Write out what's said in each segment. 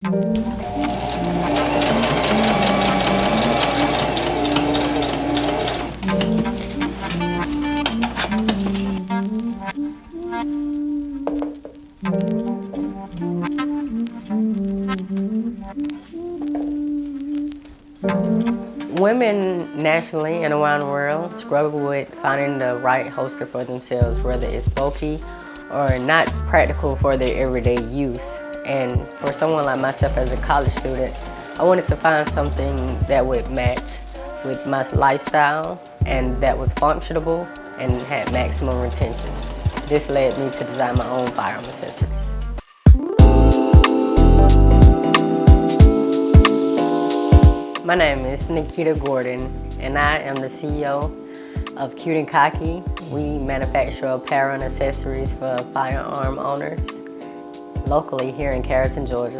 Women nationally and around the world struggle with finding the right holster for themselves, whether it's bulky or not practical for their everyday use. And for someone like myself as a college student, I wanted to find something that would match with my lifestyle and that was functional and had maximum retention. This led me to design my own firearm accessories. My name is Nikkita Gordon, and I am the CEO of Cute & Cocky. We manufacture apparel and accessories for firearm owners locally here in Carrollton, Georgia.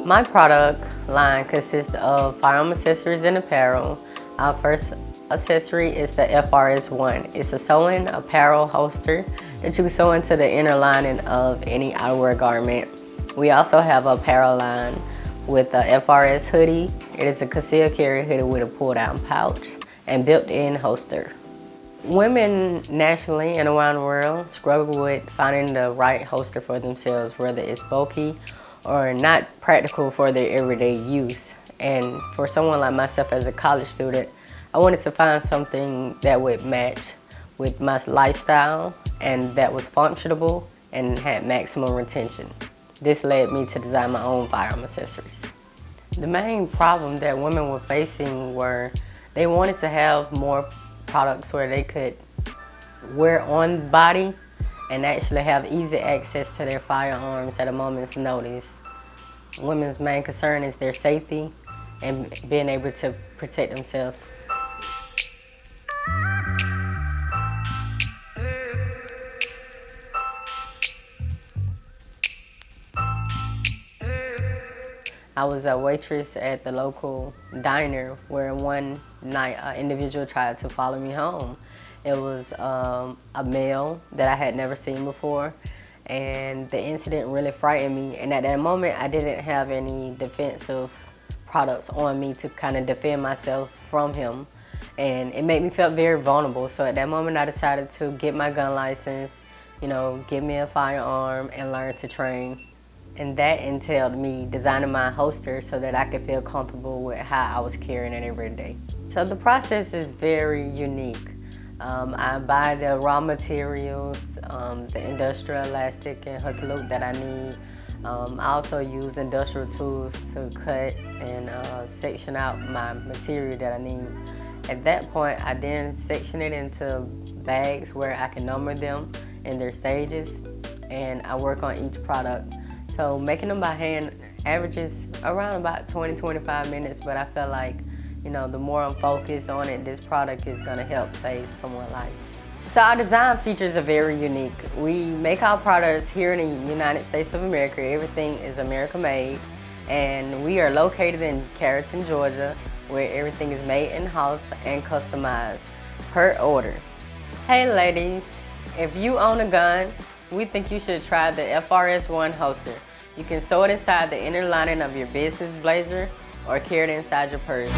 My product line consists of firearm accessories and apparel. Our first accessory is the FRS1. It's a sewing apparel holster that you can sew into the inner lining of any outerwear garment. We also have an apparel line with a FRS hoodie. It is a concealed carry hoodie with a pull-down pouch and built-in holster. Women nationally and around the world struggle with finding the right holster for themselves, whether it's bulky or not practical for their everyday use. And for someone like myself as a college student, I wanted to find something that would match with my lifestyle and that was functional and had maximum retention. This led me to design my own firearm accessories. The main problem that women were facing were they wanted to have more products where they could wear on the body and actually have easy access to their firearms at a moment's notice. Women's main concern is their safety and being able to protect themselves. I was a waitress at the local diner where one night an individual tried to follow me home. It was a male that I had never seen before, and the incident really frightened me. And at that moment, I didn't have any defensive products on me to kind of defend myself from him. And it made me feel very vulnerable. So at that moment, I decided to get my gun license, get me a firearm and learn to train. And that entailed me designing my holster so that I could feel comfortable with how I was carrying it every day. So the process is very unique. I buy the raw materials, the industrial elastic and hook loop that I need. I also use industrial tools to cut and section out my material that I need. At that point, I then section it into bags where I can number them in their stages, and I work on each product. So making them by hand averages around about 20-25 minutes, but I feel like, the more I'm focused on it, this product is gonna help save someone's life. So our design features are very unique. We make our products here in the United States of America. Everything is American made, and we are located in Carrollton, Georgia, where everything is made in-house and customized per order. Hey ladies, if you own a gun, we think you should try the FRS1 holster. You can sew it inside the inner lining of your business blazer or carry it inside your purse.